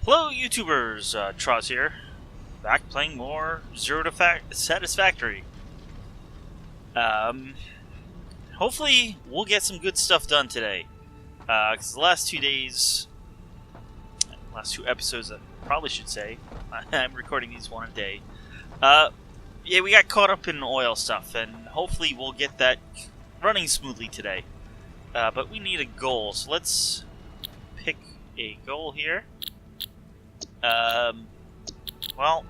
Hello YouTubers, Troz here, back playing more Zero to Satisfactory. Hopefully we'll get some good stuff done today, because the last 2 days, last 2 episodes I probably should say, I'm recording these one a day, yeah, we got caught up in oil stuff, and hopefully we'll get that running smoothly today. But we need a goal, so let's pick a goal here. Well,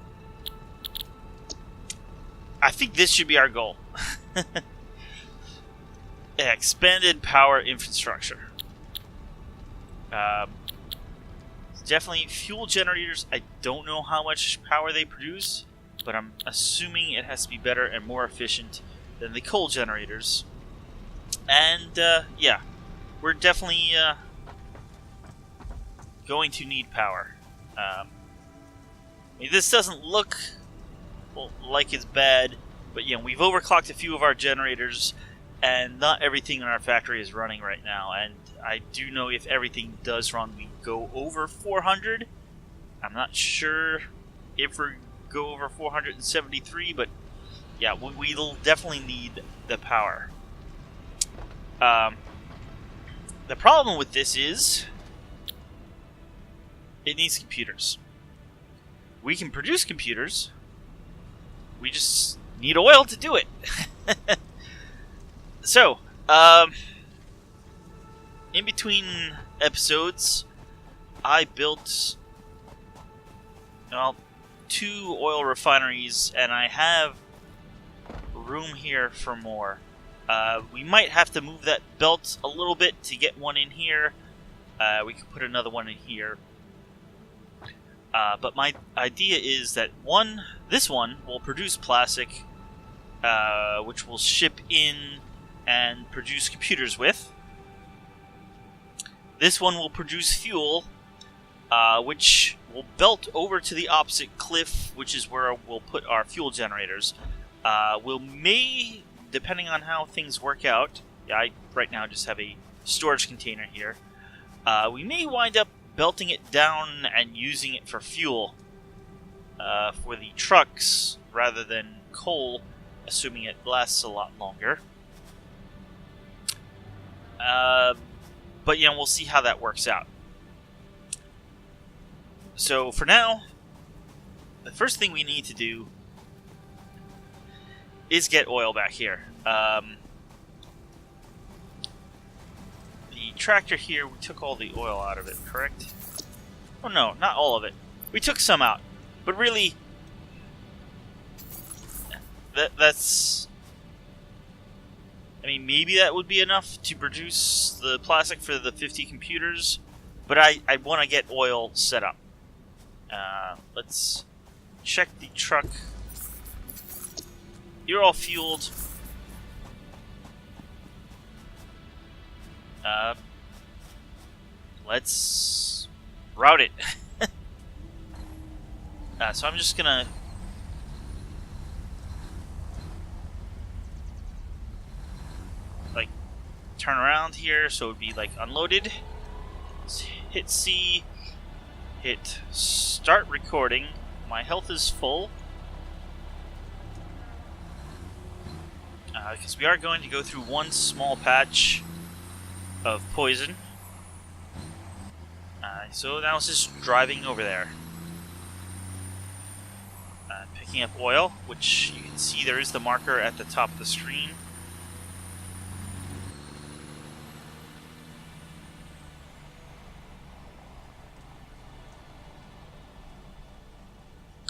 I think this should be our goal. Expanded power infrastructure. Definitely fuel generators. I don't know how much power they produce, but I'm assuming it has to be better and more efficient than the coal generators. And, yeah, we're definitely going to need power. I mean, this doesn't look like it's bad, but you know, we've overclocked a few of our generators, and not everything in our factory is running right now. And I do know if everything does run, we go over 400. I'm not sure if we go over 473, but yeah, we'll definitely need the power. The problem with this is it needs computers. We can produce computers. We just need oil to do it. So, in between episodes, I built, well, 2 oil refineries, and I have room here for more. We might have to move that belt a little bit to get one in here. We could put another one in here. But my idea is that this one will produce plastic, which we'll ship in and produce computers with. This one will produce fuel, which will belt over to the opposite cliff, which is where we'll put our fuel generators. Depending on how things work out, I right now just have a storage container here, we may wind up belting it down and using it for fuel for the trucks rather than coal, assuming it lasts a lot longer. But yeah, we'll see how that works out. So for now, the first thing we need to do is get oil back here. The tractor here, we took all the oil out of it, correct? Oh no, not all of it. We took some out, but really, that's... I mean, maybe that would be enough to produce the plastic for the 50 computers, but I want to get oil set up. Let's check the truck. You're all fueled. Let's route it. So I'm just gonna turn around here, so it would be unloaded. Let's hit C, hit start recording. My health is full. Because we are going to go through one small patch of poison. So now it's just driving over there. Picking up oil, which you can see there is the marker at the top of the screen.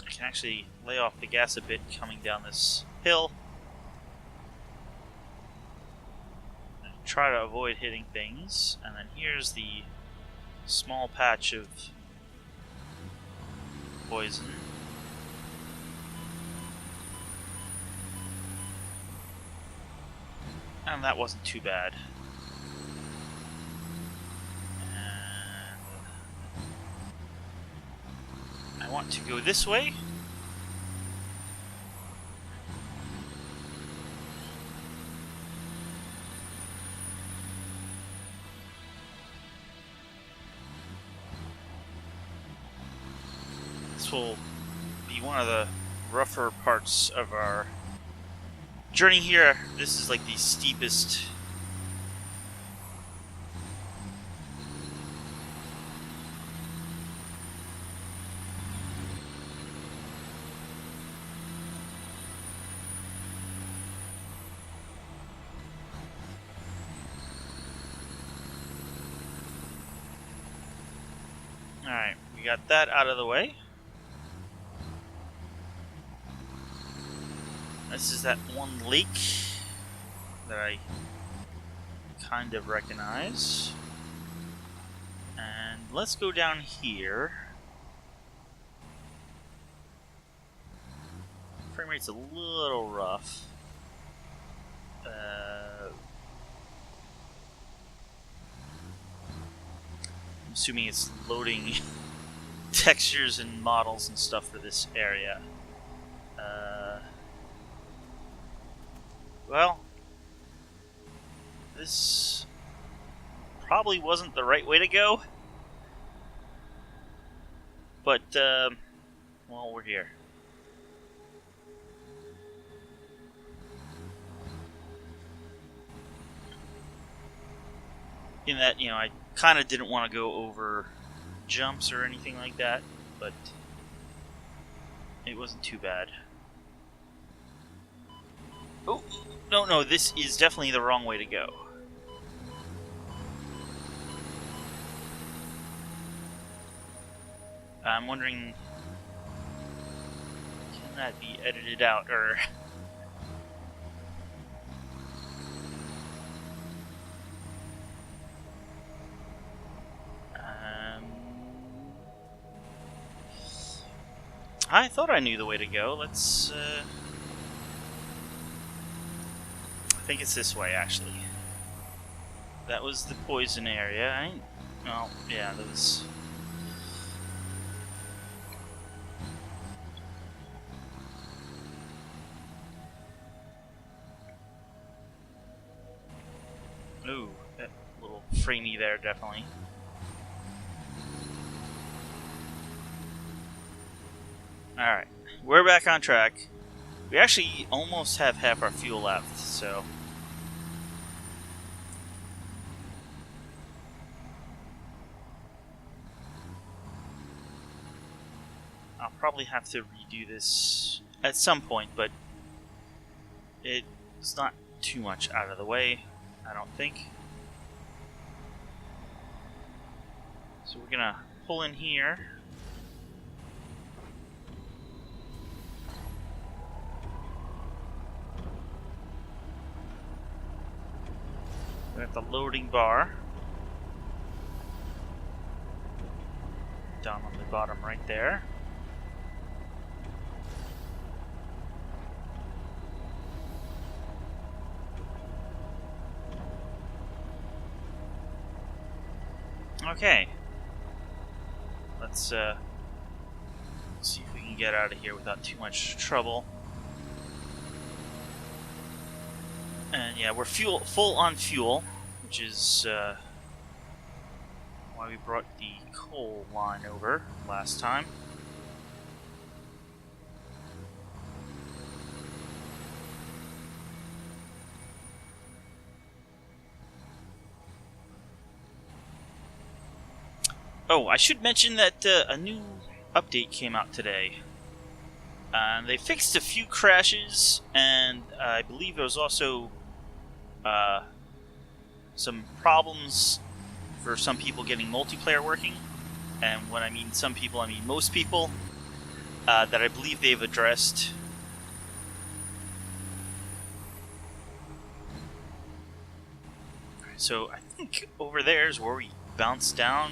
I can actually lay off the gas a bit coming down this hill. Try to avoid hitting things, and then here's the small patch of poison. And that wasn't too bad. And I want to go this way. will be one of the rougher parts of our journey here. This is like the steepest. Alright, we got that out of the way. This is that one lake that I kind of recognize. And let's go down here. Frame rate's a little rough. I'm assuming it's loading textures and models and stuff for this area. Well, this probably wasn't the right way to go, but, well, we're here. In that, you know, I kind of didn't want to go over jumps or anything like that, but it wasn't too bad. Oh, no, this is definitely the wrong way to go. I'm wondering, can that be edited out, or... I thought I knew the way to go. Let's, I think it's this way, actually. That was the poison area. Well, yeah, that was... Ooh, that little framey there, definitely. Alright, we're back on track. We actually almost have half our fuel left, so... I'll probably have to redo this at some point, but it's not too much out of the way, I don't think. So we're gonna pull in here. We have the loading bar down on the bottom right there. Okay. Let's see if we can get out of here without too much trouble. And yeah, we're full on fuel, which is why we brought the coal line over last time. Oh, I should mention that a new update came out today. They fixed a few crashes, and I believe there was also some problems for some people getting multiplayer working. And when I mean some people, I mean most people, that I believe they've addressed. So I think over there is where we bounce down.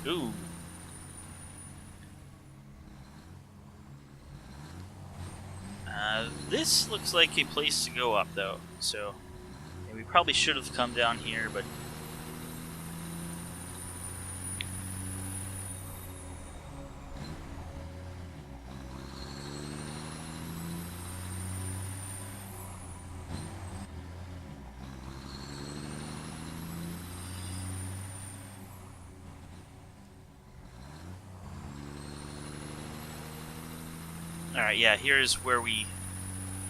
Ooh. This looks like a place to go up, though, so we probably should have come down here, but... Alright, yeah, here's where we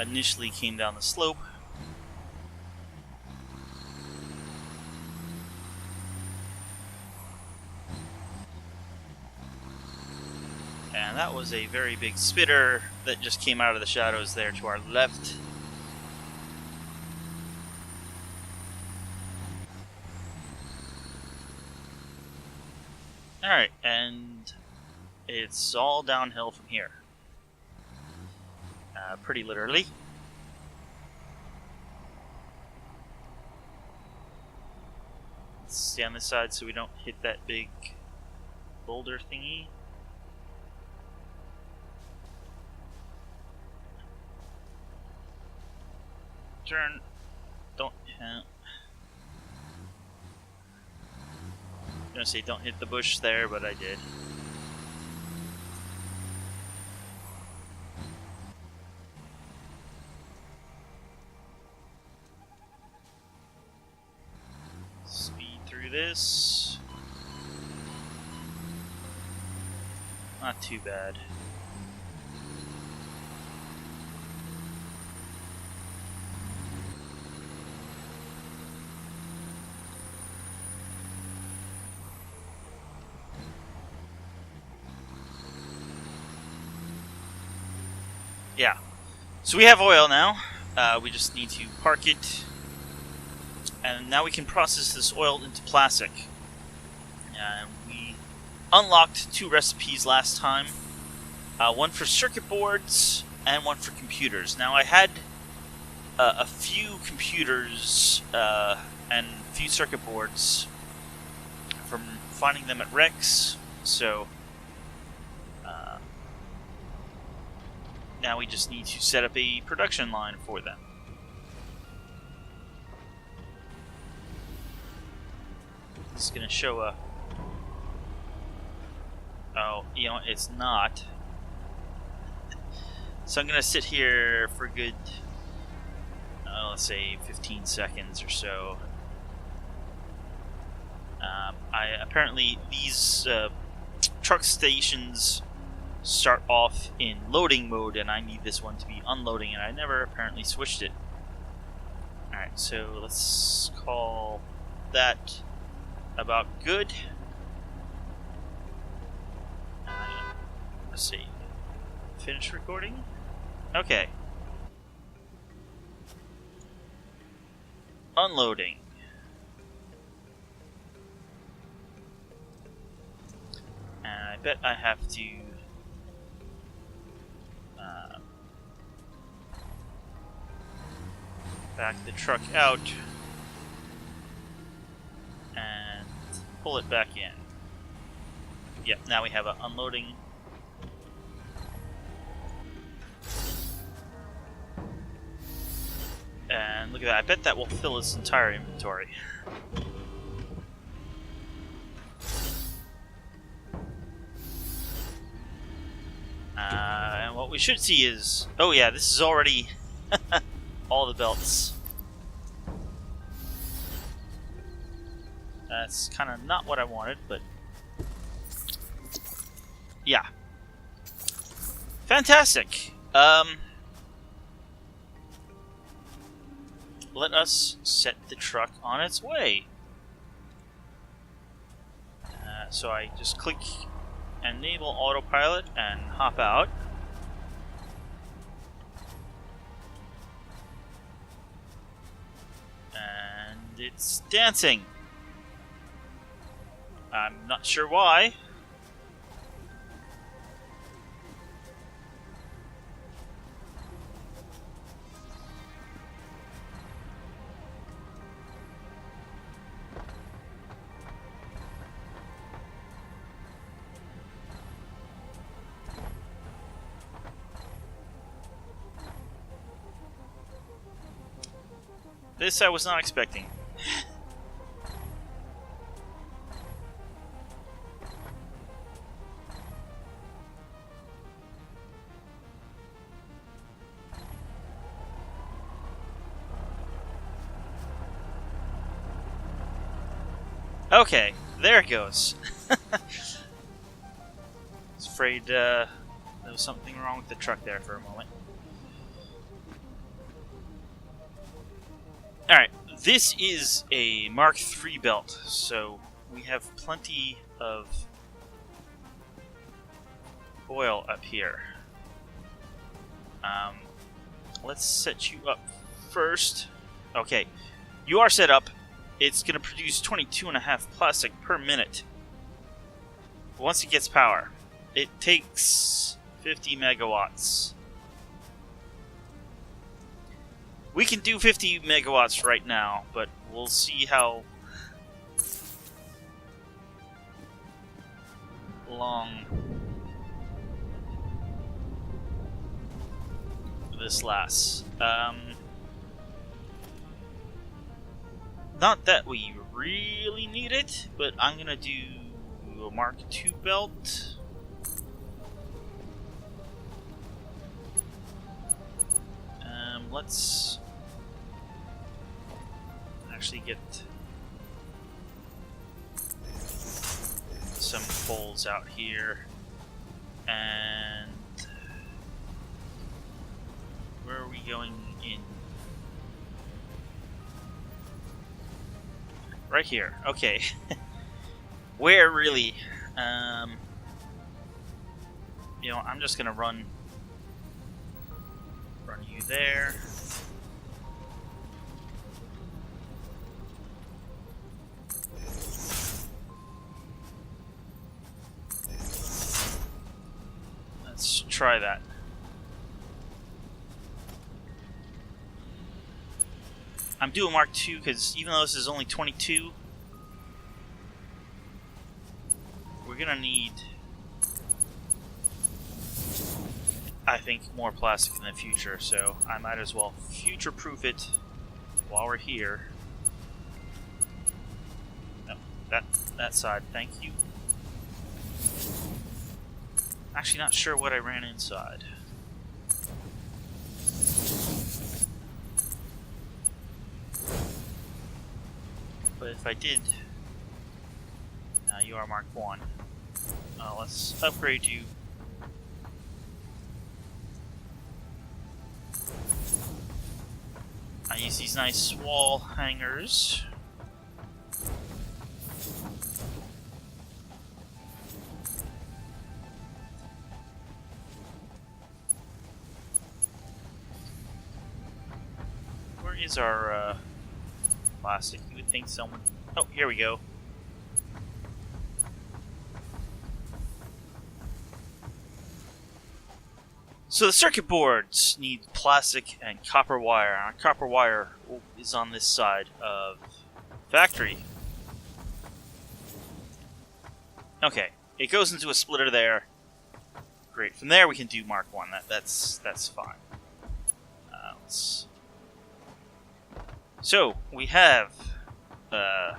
initially came down the slope. And that was a very big spitter that just came out of the shadows there to our left. Alright, and it's all downhill from here. Pretty literally. Let's stay on this side so we don't hit that big boulder thingy. Turn. Don't hit. I'm gonna say don't hit the bush there, but I did. Speed through this. Not too bad. Yeah, so we have oil now. We just need to park it, and now we can process this oil into plastic. We unlocked 2 recipes last time, one for circuit boards and one for computers. Now I had a few computers and a few circuit boards from finding them at Rex, so now we just need to set up a production line for them. This is going to show a... Oh, you know, it's not. So I'm going to sit here for a good, let's say 15 seconds or so. Apparently these truck stations start off in loading mode, and I need this one to be unloading, and I never apparently switched it. Alright, so let's call that about good. Let's see. Finish recording? Okay. Unloading. And I bet I have to back the truck out and pull it back in. Yep, now we have an unloading. And look at that, I bet that will fill its entire inventory. And what we should see is... Oh yeah, this is already all the belts. That's kind of not what I wanted, but... Yeah. Fantastic! Let us set the truck on its way. So I just click Enable Autopilot and hop out. And it's dancing. I'm not sure why. This I was not expecting. Okay, there it goes. I was afraid There was something wrong with the truck there for a moment. Alright, this is a Mark III belt, so we have plenty of oil up here. Let's set you up first. Okay, you are set up. It's going to produce 22.5 plastic per minute. Once it gets power, it takes 50 megawatts. We can do 50 megawatts right now, but we'll see how long this lasts. Not that we really need it, but I'm gonna do a Mark II belt. Let's actually get some poles out here. And where are we going in? Right here. Okay. Where really? You know, I'm just gonna run you there. Let's try that. I'm doing Mark II because even though this is only 22, we're gonna need, I think, more plastic in the future, so I might as well future-proof it while we're here. No, that side, thank you. Actually, not sure what I ran inside. But if I did, you are Mark I. Let's upgrade you. I use these nice wall hangers. Where is our plastic? You would think someone... Oh, here we go. So the circuit boards need plastic and copper wire. Our copper wire is on this side of factory. Okay, it goes into a splitter there. Great. From there we can do Mark I. That's fine. So we have an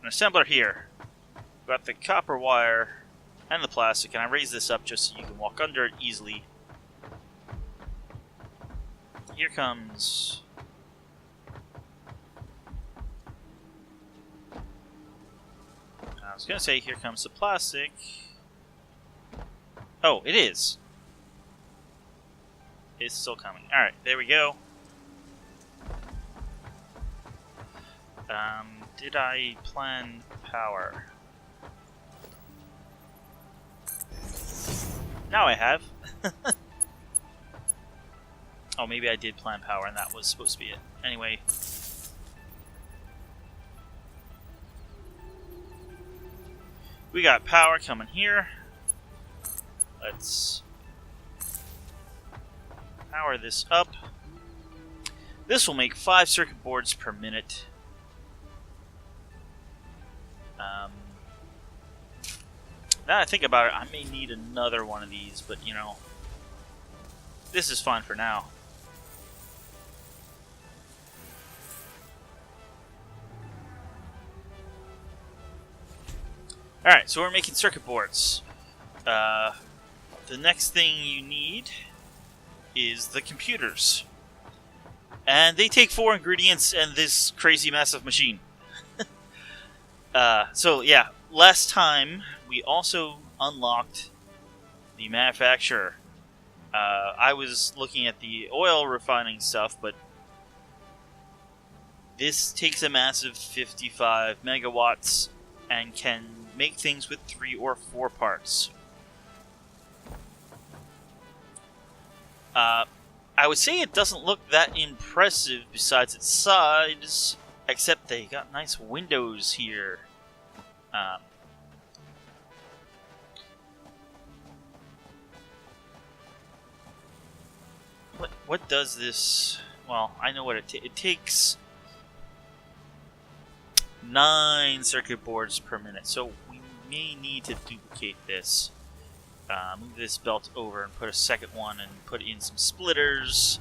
assembler here. We've got the copper wire and the plastic, and I raise this up just so you can walk under it easily. Here comes... I was going to say, here comes the plastic. Oh, it is. It's still coming. Alright, there we go. Did I plan power? Now I have. Oh, maybe I did plan power and that was supposed to be it. Anyway. We got power coming here. Let's power this up. This will make 5 circuit boards per minute. Now I think about it, I may need another one of these, but you know, this is fine for now. Alright, so we're making circuit boards. The next thing you need is the computers. And they take 4 ingredients and this crazy massive machine. So yeah, last time we also unlocked the manufacturer. I was looking at the oil refining stuff, but this takes a massive 55 megawatts and can make things with 3 or 4 parts. I would say it doesn't look that impressive besides its size, except they got nice windows here. What does this... Well, I know what it takes 9 circuit boards per minute, so we may need to duplicate this. Move this belt over and put a second one and put in some splitters.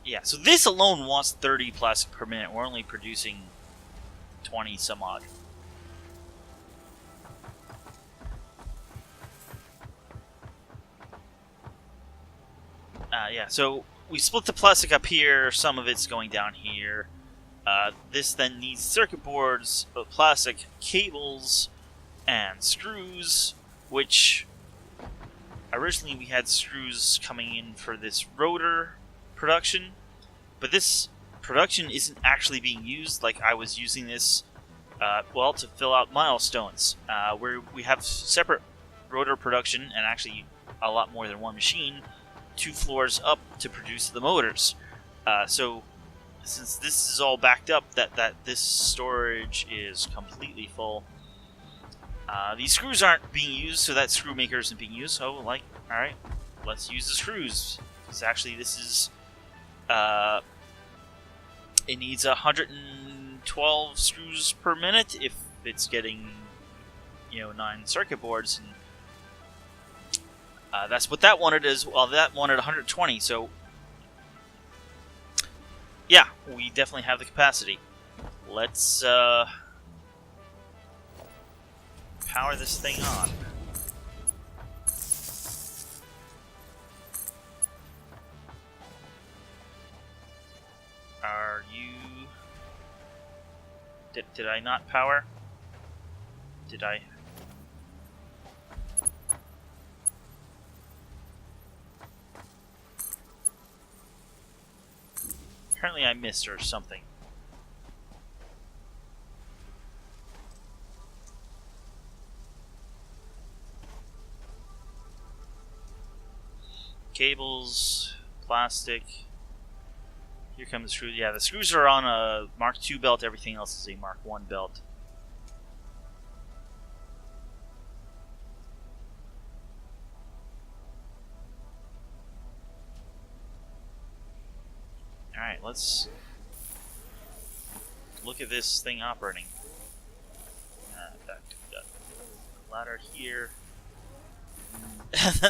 Yeah, so this alone wants 30 plastic per minute. We're only producing 20 some odd. Yeah, so we split the plastic up here. Some of it's going down here. This then needs circuit boards, plastic cables, and screws, which originally we had screws coming in for this rotor production, but this production isn't actually being used. Like, I was using this, well, to fill out milestones, where we have separate rotor production, and actually a lot more than one machine, 2 floors up to produce the motors. So since this is all backed up, that this storage is completely full. These screws aren't being used, so that screw maker isn't being used. So, like, alright, let's use the screws. Because actually this is... it needs 112 screws per minute if it's getting, 9 circuit boards. And that's what that wanted as well. That wanted 120, so... Yeah, we definitely have the capacity. Let's power this thing on. Are you... Did I not power? Did I... Apparently I missed or something. Cables, plastic. Here come the screws. Yeah, the screws are on a Mark II belt. Everything else is a Mark I belt. Alright, let's look at this thing operating. Got ladder here.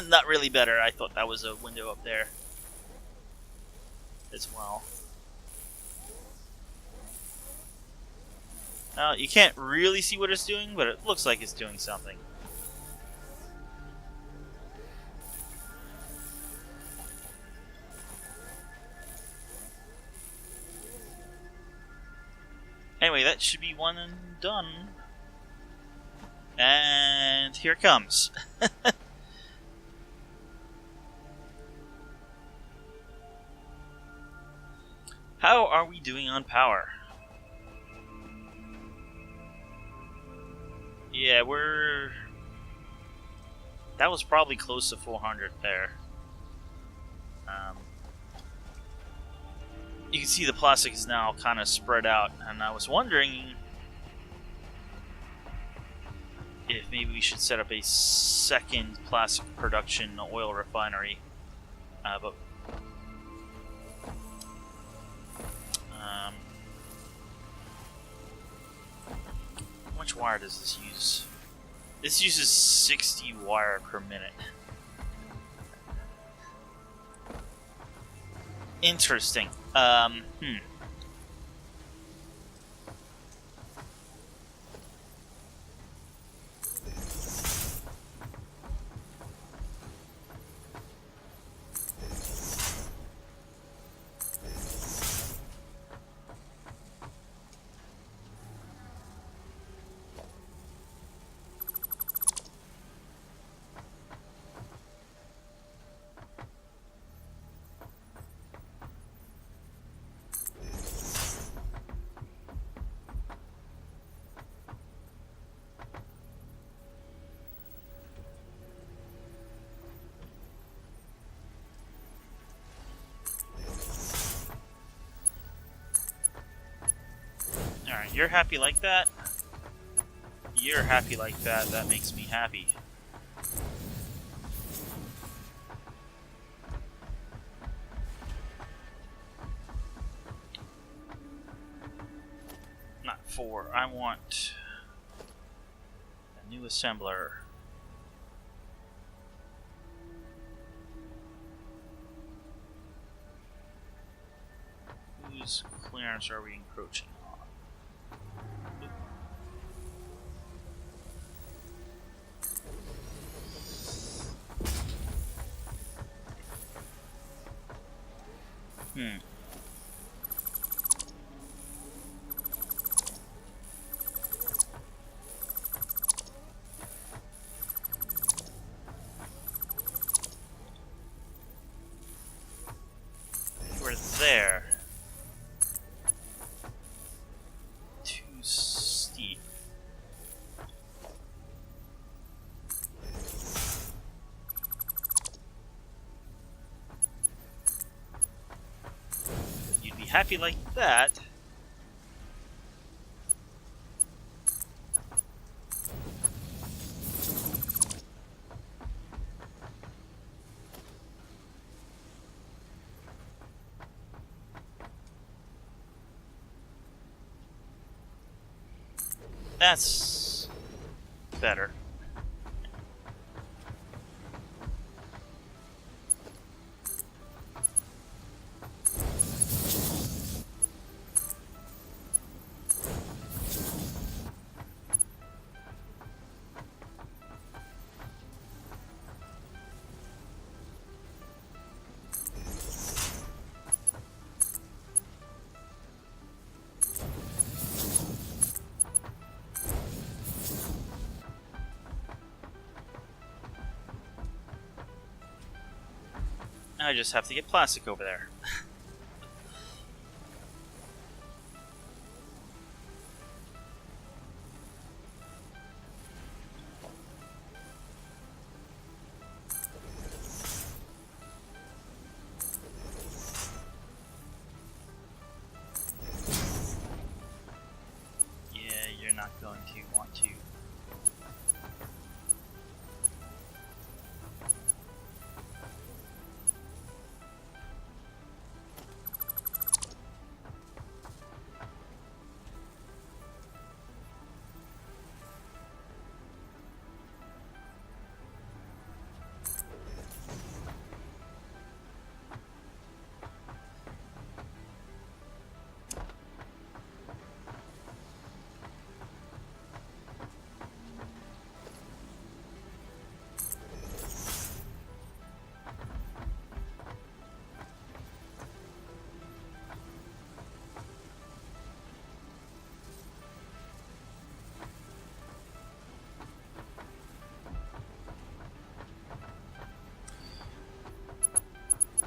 Not really better. I thought that was a window up there as well. You can't really see what it's doing, but it looks like it's doing something. Anyway, that should be one and done. And here it comes. How are we doing on power? Yeah, that was probably close to 400 there. You can see the plastic is now kind of spread out, and I was wondering if maybe we should set up a second plastic production oil refinery. But how much wire does this use? This uses 60 wire per minute. Interesting. You're happy like that? You're happy like that. That makes me happy. Not 4. I want a new assembler. Whose clearance are we encroaching on? We're there. Too steep. You'd be happy like that. That's better. I just have to get plastic over there. Yeah, you're not going to want to.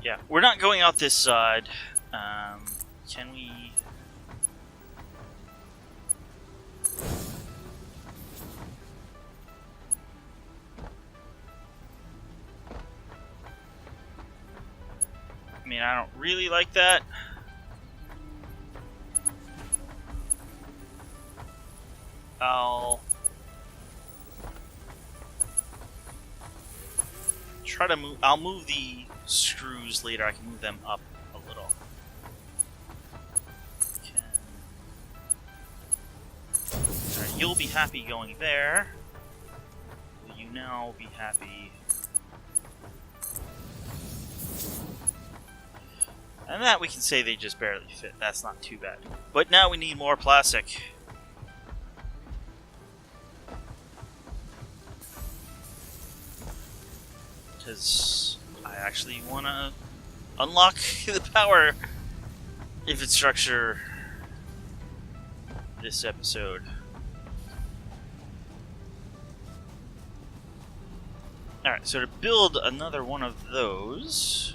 Yeah, we're not going out this side. Can we... I mean, I don't really like that. I'll try to move. I'll move the screws later. I can move them up a little. Alright, you'll be happy going there. Will you now be happy? And that we can say they just barely fit. That's not too bad. But now we need more plastic. Because I actually want to unlock the power infrastructure this episode. Alright, so to build another one of those...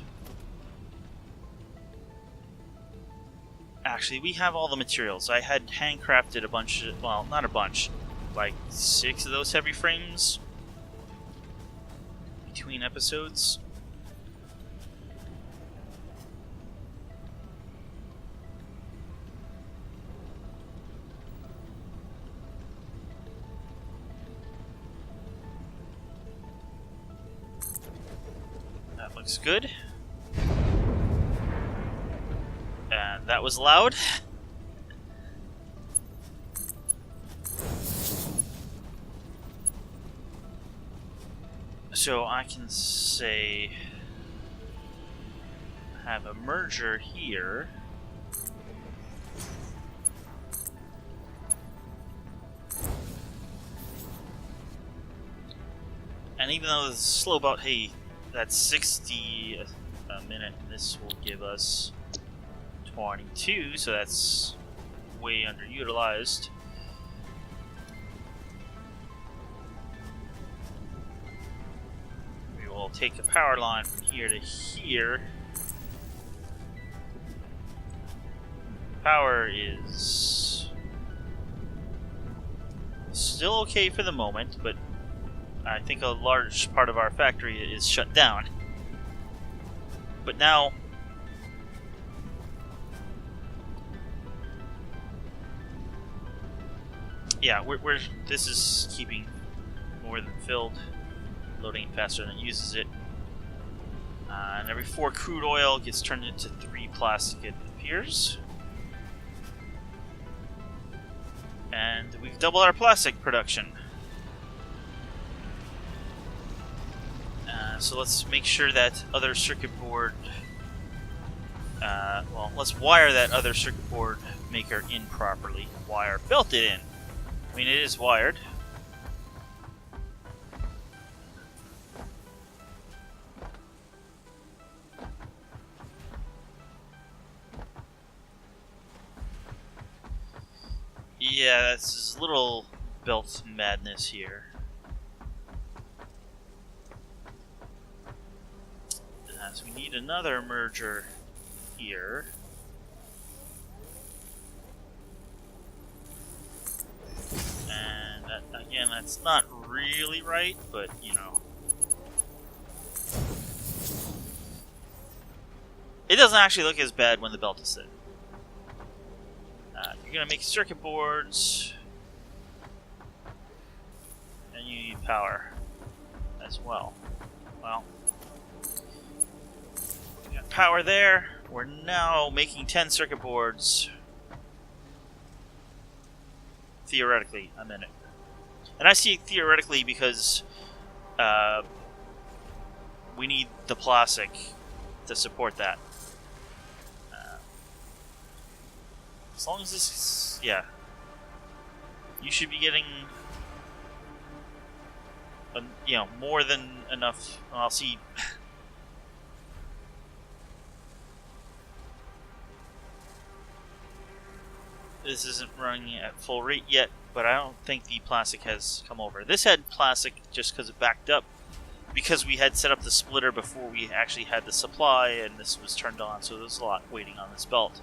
Actually, we have all the materials. I had handcrafted a bunch of... Well, not a bunch. Like 6 of those heavy frames between episodes. Looks good. And that was loud. So I can say have a merger here. And even though this is slow about, hey, that's 60 a minute, this will give us 22, so that's way underutilized. We will take a power line from here to here. Power is still okay for the moment, but I think a large part of our factory is shut down. But now, yeah, this is keeping more than filled, loading it faster than it uses it. And every 4 crude oil gets turned into 3 plastic, it appears. And we've doubled our plastic production. So let's make sure that other circuit board... well, let's wire that other circuit board maker in properly. Wire belt it in. I mean, it is wired. Yeah, that's this little belt madness here. So we need another merger here. And that, again, that's not really right, but you know. It doesn't actually look as bad when the belt is in. You're going to make circuit boards, and you need power as well. Well, we got power there. We're now making 10 circuit boards. Theoretically, a minute. And I see theoretically because we need the plastic to support that. As long as this is, yeah, you should be getting, you know, more than enough. I'll see. This isn't running at full rate yet, but I don't think the plastic has come over. This had plastic just because it backed up, because we had set up the splitter before we actually had the supply, and this was turned on, so there's a lot waiting on this belt.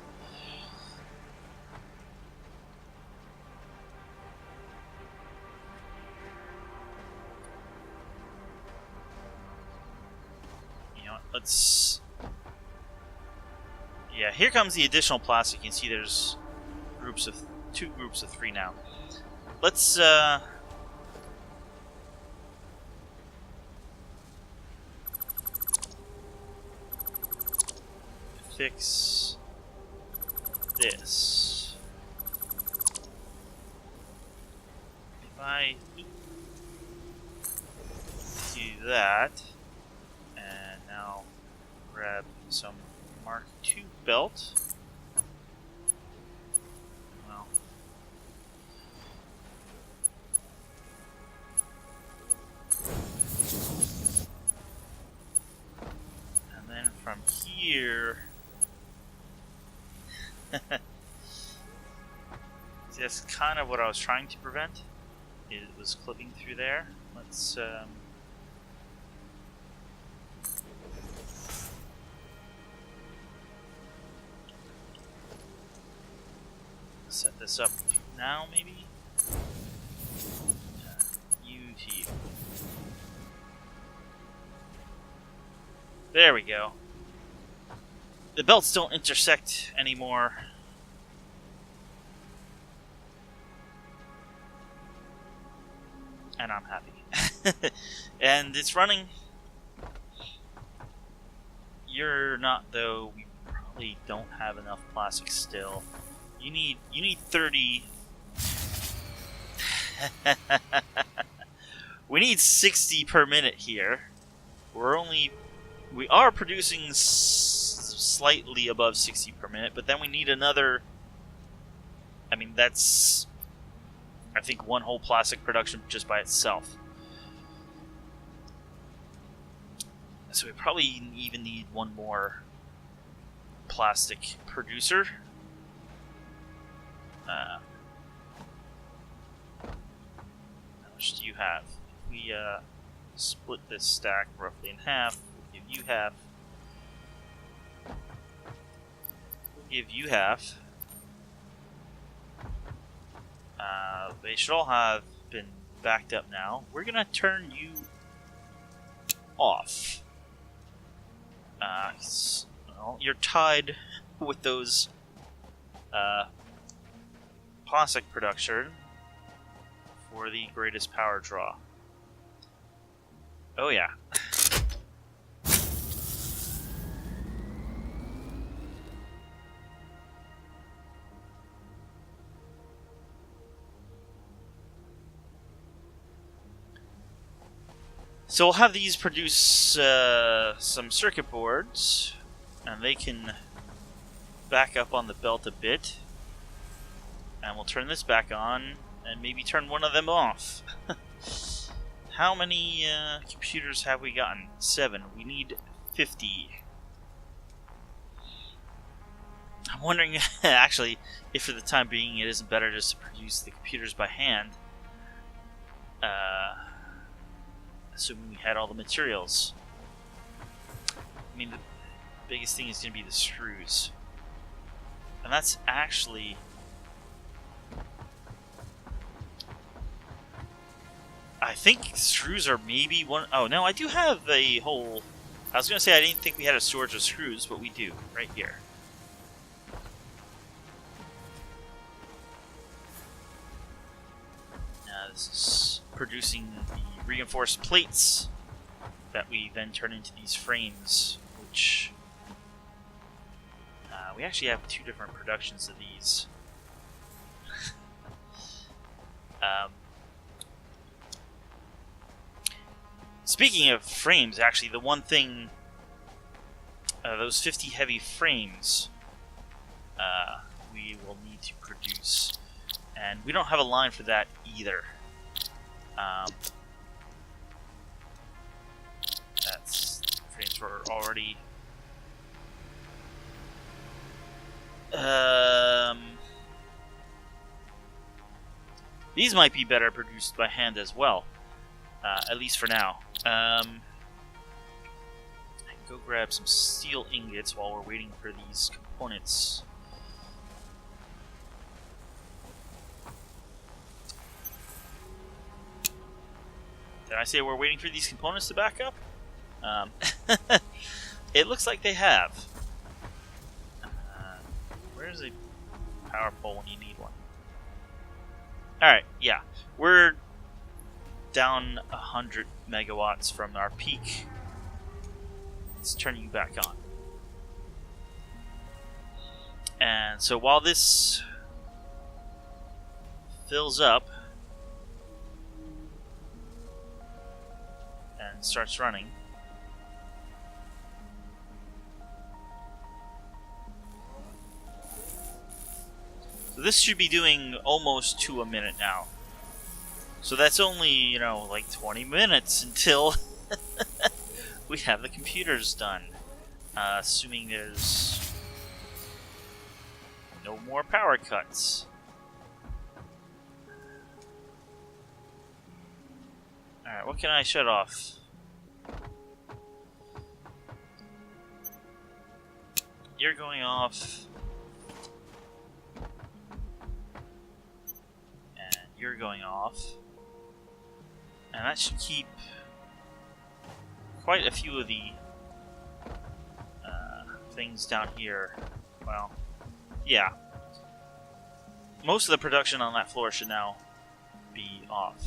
Let's... Yeah, here comes the additional plastic. You can see there's two groups of 3 now. Let's fix this. If I do that, and now grab some Mark II belt. Well, and then from here, that's kind of what I was trying to prevent. It was clipping through there. Let's set this up now, maybe? You to you. There we go. The belts don't intersect anymore. And I'm happy. And it's running. You're not, though. We probably don't have enough plastic still. You need 30. We need 60 per minute here. We are producing slightly above 60 per minute, but then we need another. I mean, that's, I think, one whole plastic production just by itself. So we probably even need one more plastic producer. How much do you have? If we split this stack roughly in half, we'll give you half. We'll give you half. They should all have been backed up now. We're gonna turn you off. Well, you're tied with those plastic production for the greatest power draw. Oh yeah. So we'll have these produce some circuit boards, and they can back up on the belt a bit. And we'll turn this back on, and maybe turn one of them off. How many computers have we gotten? 7. We need 50. I'm wondering, actually, if for the time being it isn't better just to produce the computers by hand. Assuming we had all the materials. I mean, the biggest thing is going to be the screws. And that's actually... I think screws are maybe one... Oh, no, I do have a whole... I was going to say I didn't think we had a storage of screws, but we do, right here. This is producing the reinforced plates that we then turn into these frames, which... we actually have 2 different productions of these. Speaking of frames, actually, the one thing... those 50 heavy frames we will need to produce. And we don't have a line for that either. That's frames were already. These might be better produced by hand as well, at least for now. I can go grab some steel ingots while we're waiting for these components. Did I say we're waiting for these components to back up? It looks like they have. Where's a power pole when you need one? Alright, yeah. We're down 100 megawatts from our peak. Let's turn you back on. And so while this fills up and starts running, so this should be doing almost 2 a minute now. So that's only, you know, like 20 minutes until we have the computers done. Assuming there's no more power cuts. Alright, what can I shut off? You're going off. And you're going off. And that should keep quite a few of the things down here. Well, yeah. Most of the production on that floor should now be off.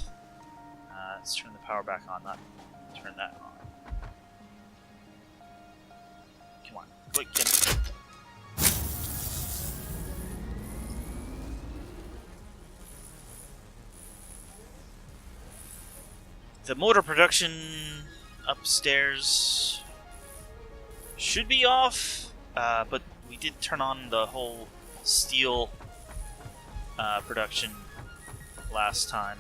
Let's turn the power back on, not turn that on. quick and... The motor production upstairs should be off, but we did turn on the whole steel production last time,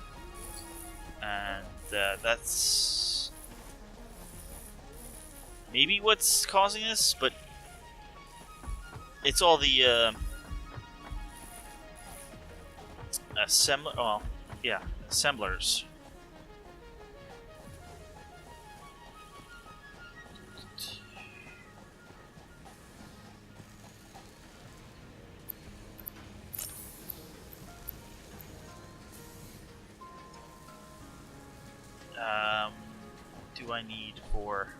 and that's maybe what's causing this, but it's all the assemblers. Do I need for...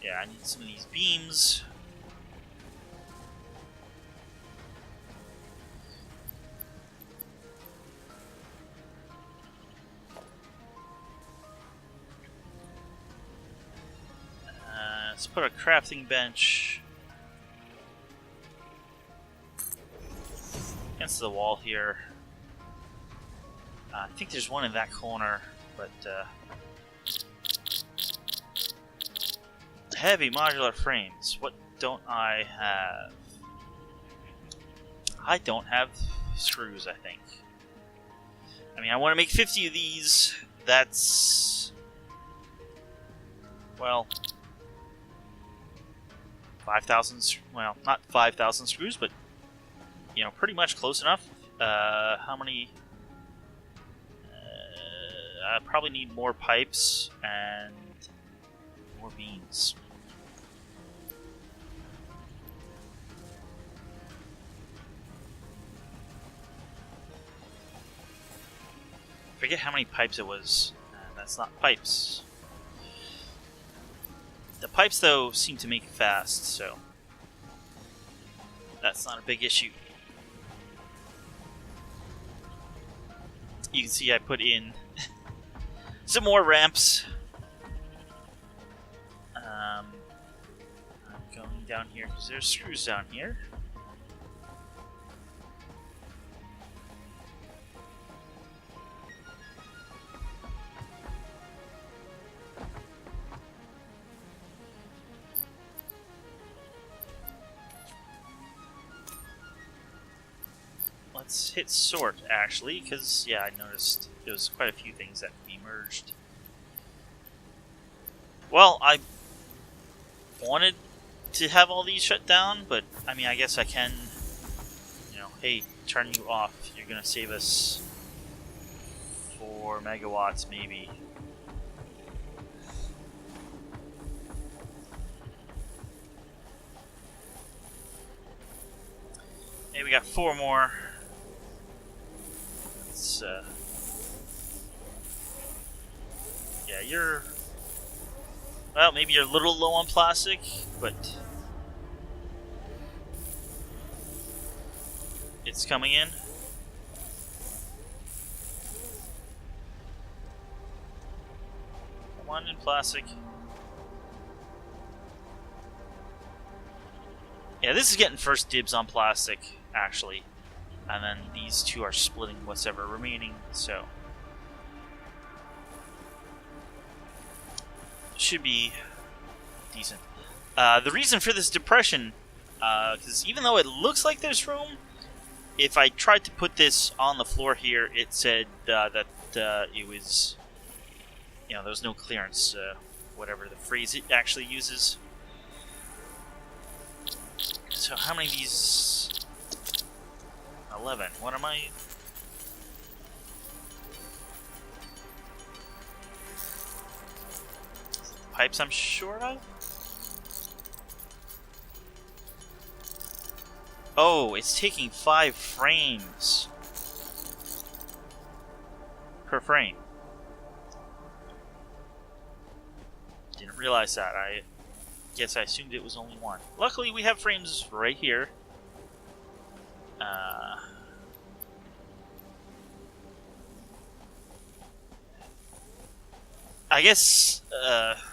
Yeah, I need some of these beams. Let's put a crafting bench against the wall here. I think there's one in that corner, but heavy modular frames. What don't I have? I don't have screws, I think. I mean, I want to make 50 of these. That's... well... 5,000... well, not 5,000 screws, but, you know, pretty much close enough. How many... I probably need more pipes and more beams. Forget how many pipes it was. That's not pipes. The pipes, though, seem to make it fast, so that's not a big issue. You can see I put in some more ramps. I'm going down here because there's screws down here. Let's hit sort, actually, because, yeah, I noticed there was quite a few things that could be merged. Well, I wanted to have all these shut down, but, I mean, I guess I can, you know, hey, turn you off. You're going to save us 4 megawatts, maybe. Hey, we got 4 more. Yeah, you're... well, maybe you're a little low on plastic, but... it's coming in. Come on in, plastic. Yeah, this is getting first dibs on plastic, actually. And then these two are splitting what's ever remaining, so... should be decent. The reason for this depression, because even though it looks like there's room, if I tried to put this on the floor here, it said that it was... you know, there was no clearance, whatever the phrase it actually uses. So how many of these... 11. What am I... pipes I'm short of? Oh, it's taking 5 frames per frame. Didn't realize that. I guess I assumed it was only 1. Luckily, we have frames right here. I guess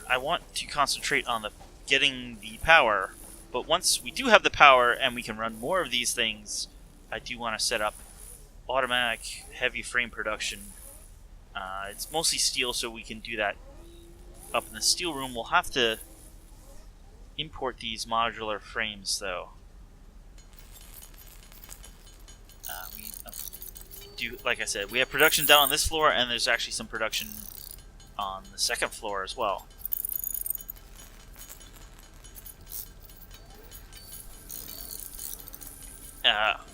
I want to concentrate on getting the power, but once we do have the power and we can run more of these things, I do want to set up automatic heavy frame production. It's mostly steel, so we can do that up in the steel room. We'll have to import these modular frames, though. We do, like I said, we have production down on this floor, and there's actually some production on the second floor as well.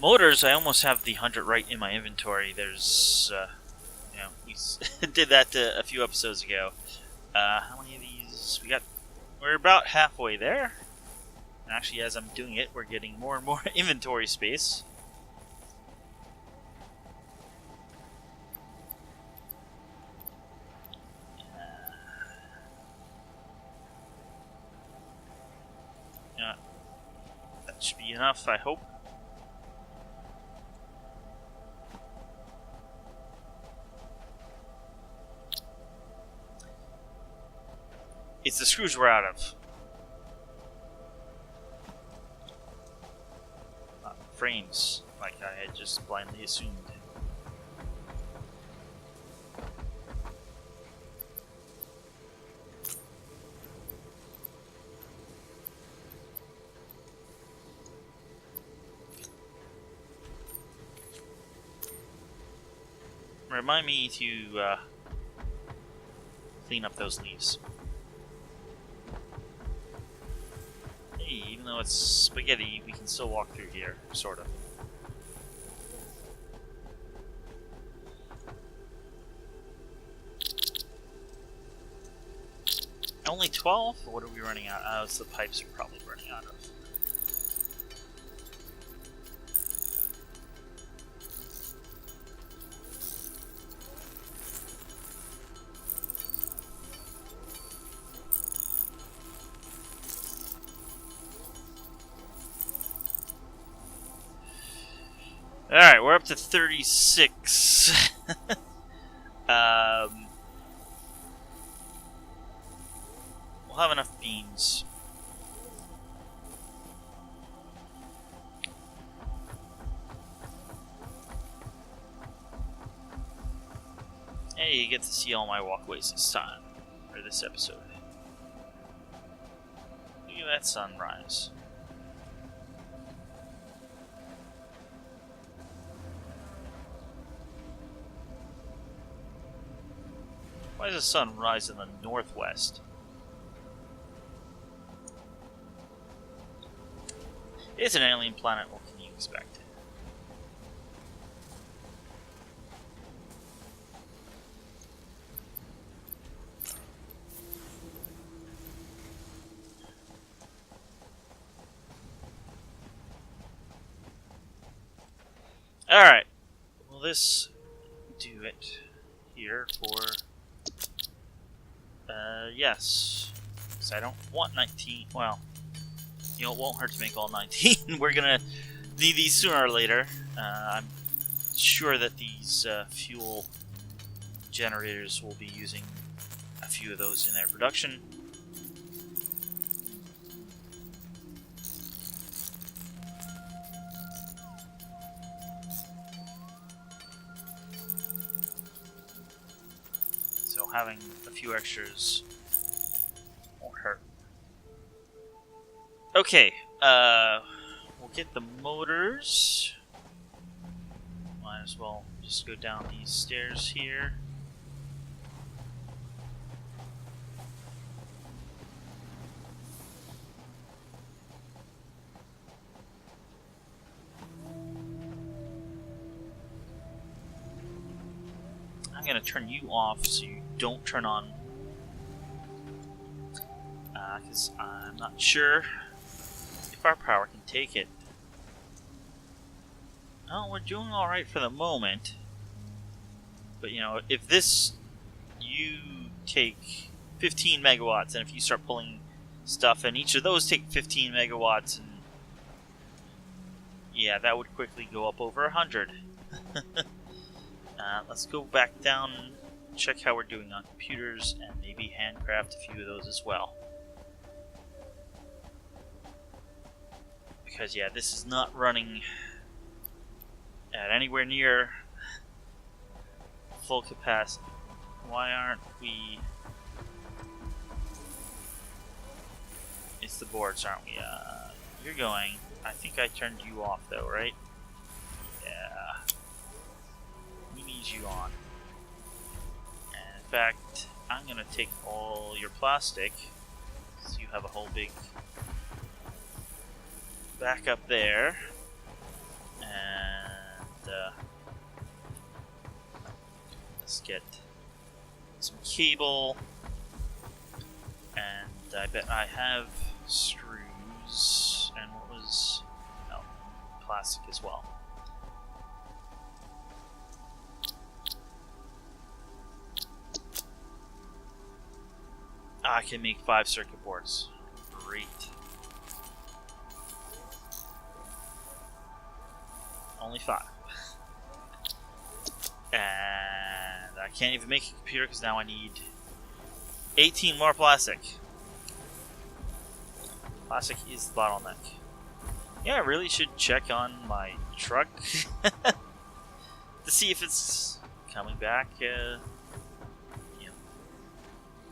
Motors, I almost have the 100 right in my inventory. There's, you know, we did that a few episodes ago. How many of these we got? We're about halfway there. Actually, as I'm doing it, we're getting more and more inventory space. That should be enough, I hope. It's the screws we're out of. Frames, like I had just blindly assumed. Remind me to clean up those leaves. Hey, even though it's spaghetti, we can still walk through here, sort of. Only 12? What are we running out? Oh, it's the pipes we're probably running out of. Alright, we're up to 36. We'll have enough beans. Hey, you get to see all my walkways this time, or this episode. Look at that sunrise. Why does the sun rise in the northwest? It's an alien planet, what can you expect? Alright, will this do it here for... yes. Because I don't want 19, well, you know, it won't hurt to make all 19. We're gonna need these sooner or later. I'm sure that these fuel generators will be using a few of those in their production. So having a few extras won't hurt. Okay, we'll get the motors. Might as well just go down these stairs here. I'm gonna turn you off so you don't turn on, because I'm not sure if our power can take it. Oh, we're doing alright for the moment. But, you know, if this, you take 15 megawatts, and if you start pulling stuff, and each of those take 15 megawatts, and yeah, that would quickly go up over 100. Let's go back down check how we're doing on computers and maybe handcraft a few of those as well. Because yeah, this is not running at anywhere near full capacity. Why aren't we... It's the boards, aren't we? You're going... I think I turned you off though, right? Yeah. We need you on. And in fact, I'm going to take all your plastic, so you have a whole big backup there. And let's get some cable. And I bet I have screws. And what was... No, plastic as well. I can make 5 circuit boards. Great. Only 5. And I can't even make a computer because now I need 18 more plastic. Plastic is the bottleneck. Yeah, I really should check on my truck to see if it's coming back.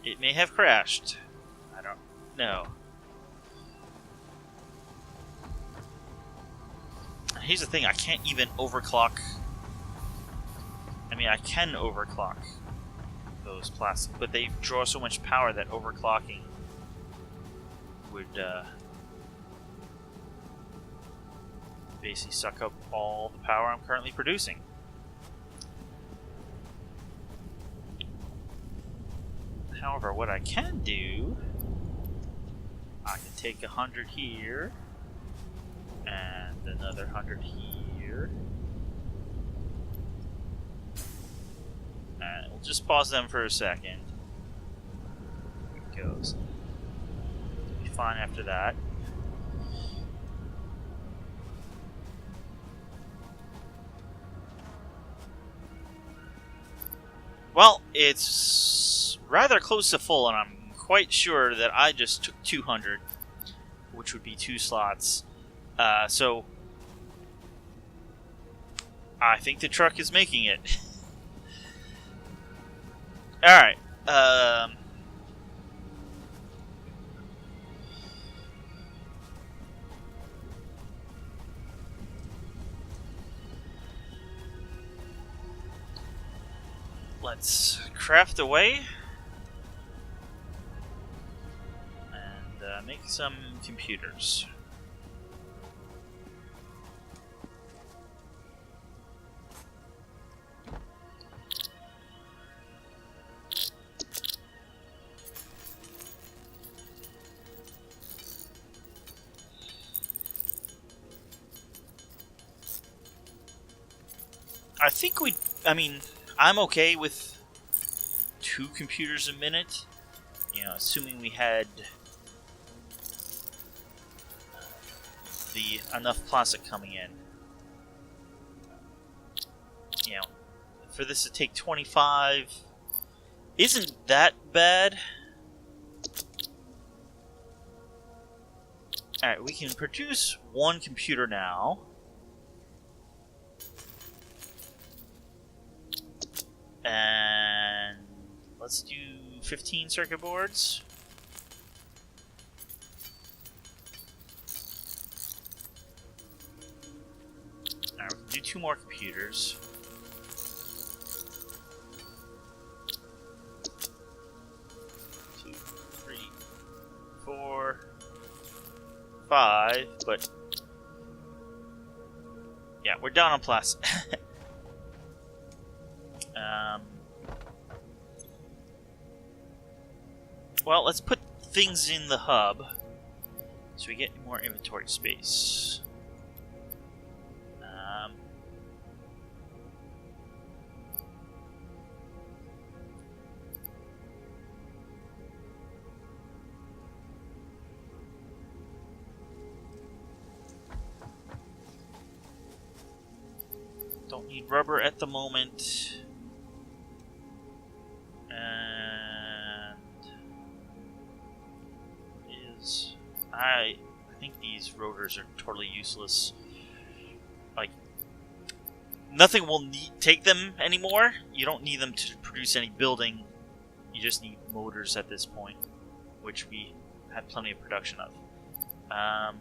It may have crashed. I don't know. Here's the thing, I can't even overclock. I mean, I can overclock those plastic, but they draw so much power that overclocking would basically suck up all the power I'm currently producing. However, what I can do, I can take 100 here, and another 100 here. And we'll just pause them for a second. There it goes. It'll be fine after that. Well, it's rather close to full, and I'm quite sure that I just took 200, which would be 2 slots. So I think the truck is making it. Alright. Let's craft away and make some computers. I'm okay with 2 computers a minute, assuming we had enough plastic coming in. For this to take 25 isn't that bad. Alright, we can produce 1 computer now. And let's do 15 circuit boards. Alright, we can do 2 more computers. Two, 3, 4, 5, but yeah, we're down on plastic. Well, let's put things in the hub so we get more inventory space. Don't need rubber at the moment. these rotors are totally useless. Like, nothing will take them anymore. You don't need them to produce any building. You just need motors at this point, which we have plenty of production of. I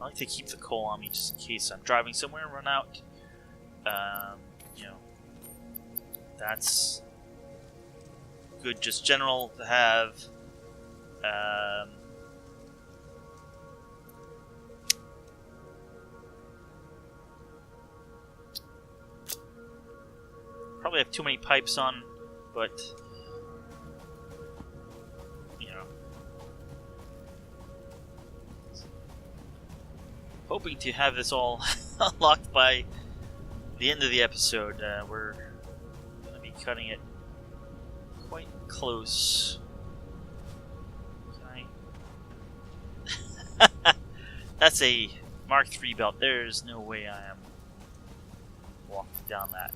like to keep the coal on me just in case I'm driving somewhere and run out. You know, that's good, just general to have. Probably have too many pipes on, but you know, hoping to have this all unlocked by the end of the episode. We're going to be cutting it quite close. Can I? That's a Mark III belt. There's no way I am walking down that.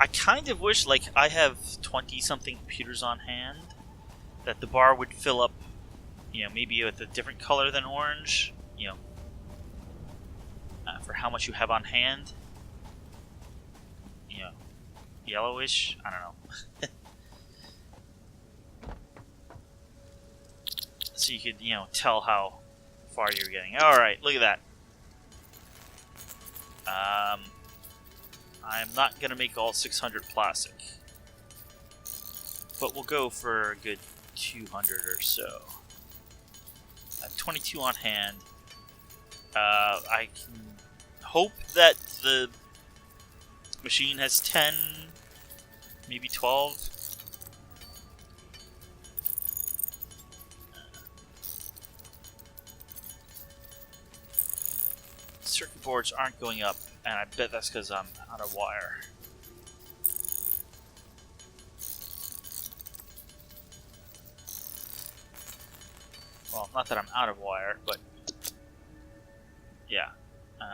I kind of wish, like, I have 20-something computers on hand, that the bar would fill up, you know, maybe with a different color than orange, you know, for how much you have on hand. You know, yellowish? I don't know. So you could, you know, tell how far you're getting. Alright, look at that. I'm not going to make all 600 plastic, but we'll go for a good 200 or so. I have 22 on hand. I can hope that the machine has 10, maybe 12. Circuit boards aren't going up, and I bet that's because I'm out of wire. Well, not that I'm out of wire, but yeah. And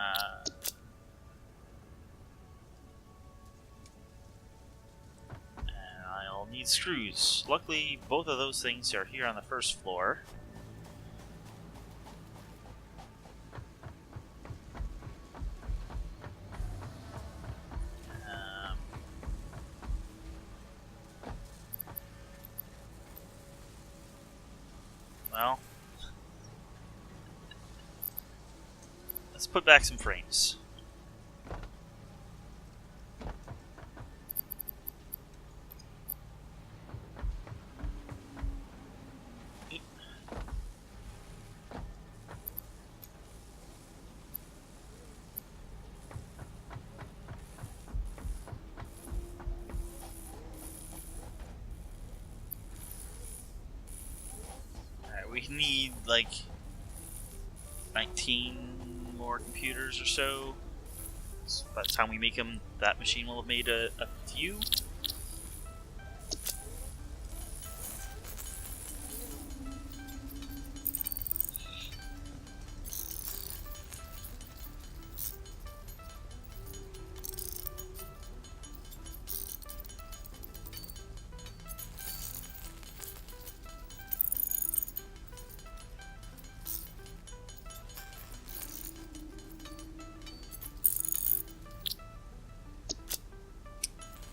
I'll need screws. Luckily, both of those things are here on the first floor. Well, let's put back some frames. We need like 19 more computers or so. So by the time we make them, that machine will have made a few.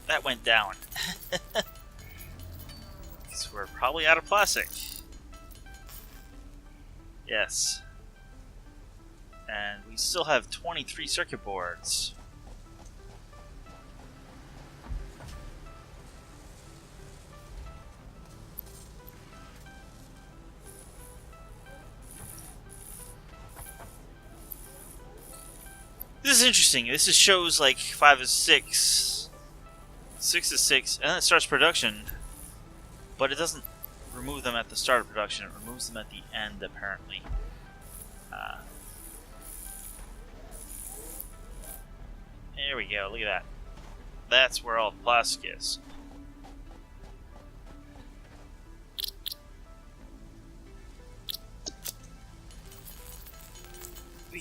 That went down. So we're probably out of plastic. Yes. And we still have 23 circuit boards. This is interesting. This just shows like 5 is 6. 6 is 6, and then it starts production, but it doesn't remove them at the start of production, it removes them at the end, apparently. There we go, look at that. That's where all the plastic is.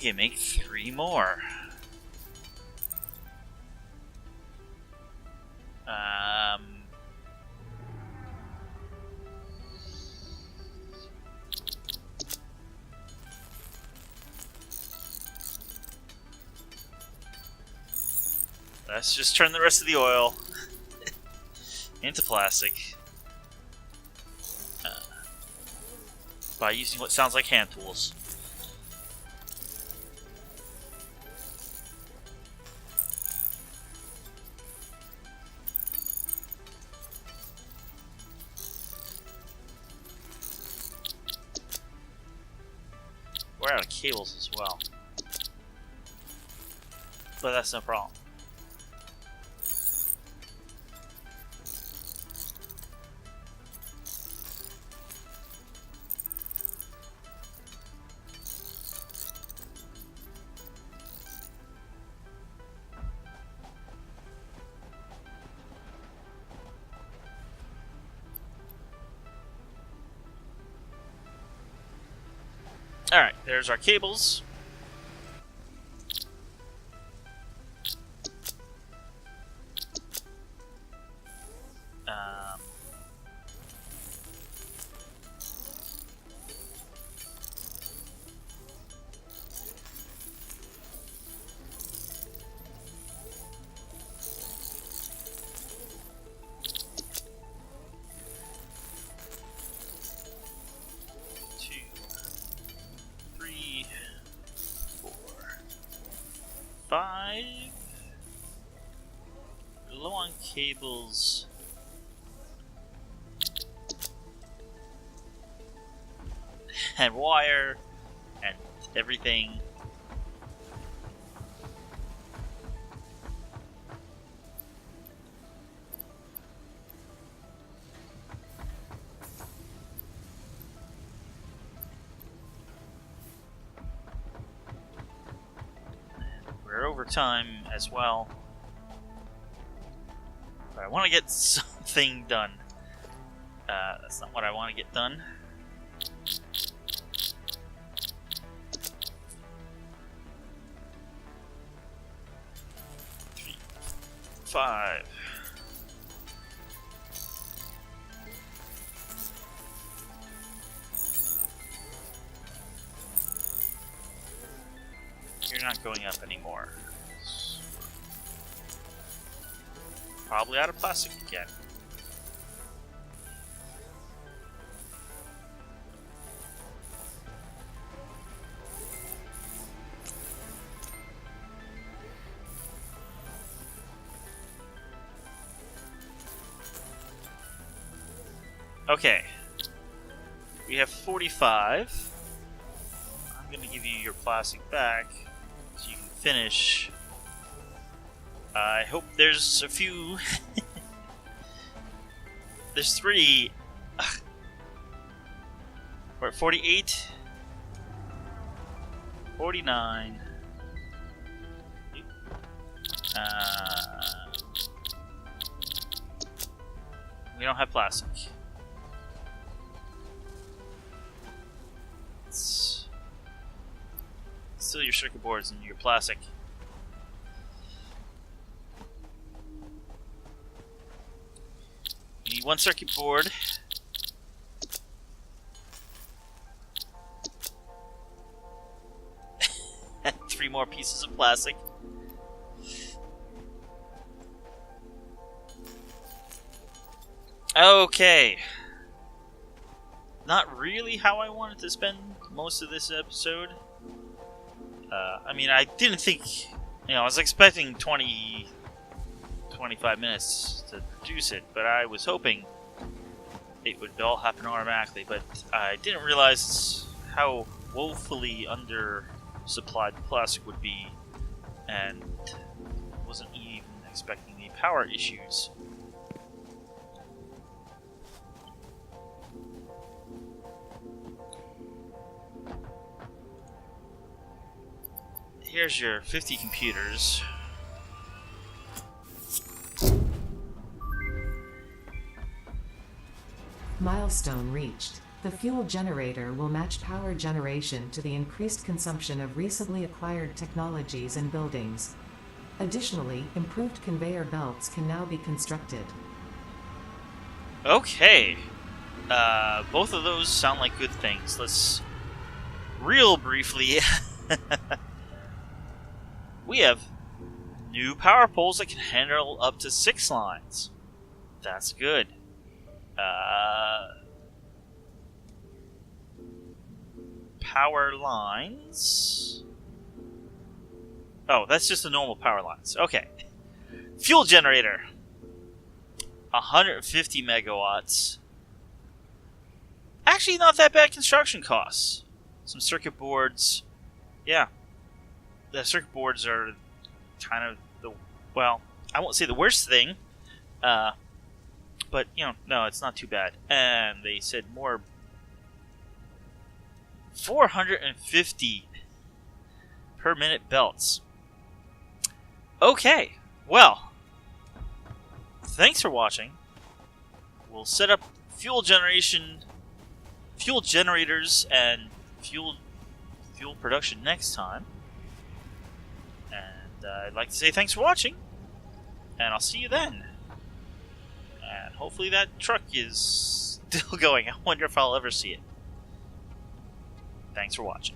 Okay, make 3 more. Let's just turn the rest of the oil into plastic by using what sounds like hand tools. We're out of cables as well, but that's no problem. Alright, there's our cables. Low on cables. And wire and everything. We're over time as well. But I want to get something done. That's not what I want to get done. 3, 5. You're not going up anymore. Probably out of plastic again. Okay. We have 45. I'm going to give you your plastic back so you can finish. I hope there's a few. There's 3. We're at 48. 49. We don't have plastic. It's still your circuit boards and your plastic. You need 1 circuit board. And 3 more pieces of plastic. Okay. Not really how I wanted to spend most of this episode. I mean, I didn't think... I was expecting 20... 25 minutes to produce it, but I was hoping it would all happen automatically, but I didn't realize how woefully undersupplied the plastic would be, and wasn't even expecting the power issues. Here's your 50 computers. Milestone reached. The fuel generator will match power generation to the increased consumption of recently acquired technologies and buildings. Additionally, improved conveyor belts can now be constructed. Okay. Both of those sound like good things. Let's real briefly. We have new power poles that can handle up to 6 lines. That's good. Power lines. Oh, that's just the normal power lines. Okay. Fuel generator. 150 megawatts. Actually, not that bad construction costs. Some circuit boards. Yeah. The circuit boards are kind of the, well, I won't say the worst thing. But, no, it's not too bad. And they said more 450 per minute belts. Okay, well, thanks for watching. We'll set up fuel generators, and fuel production next time. And I'd like to say thanks for watching, and I'll see you then. And hopefully that truck is still going. I wonder if I'll ever see it. Thanks for watching.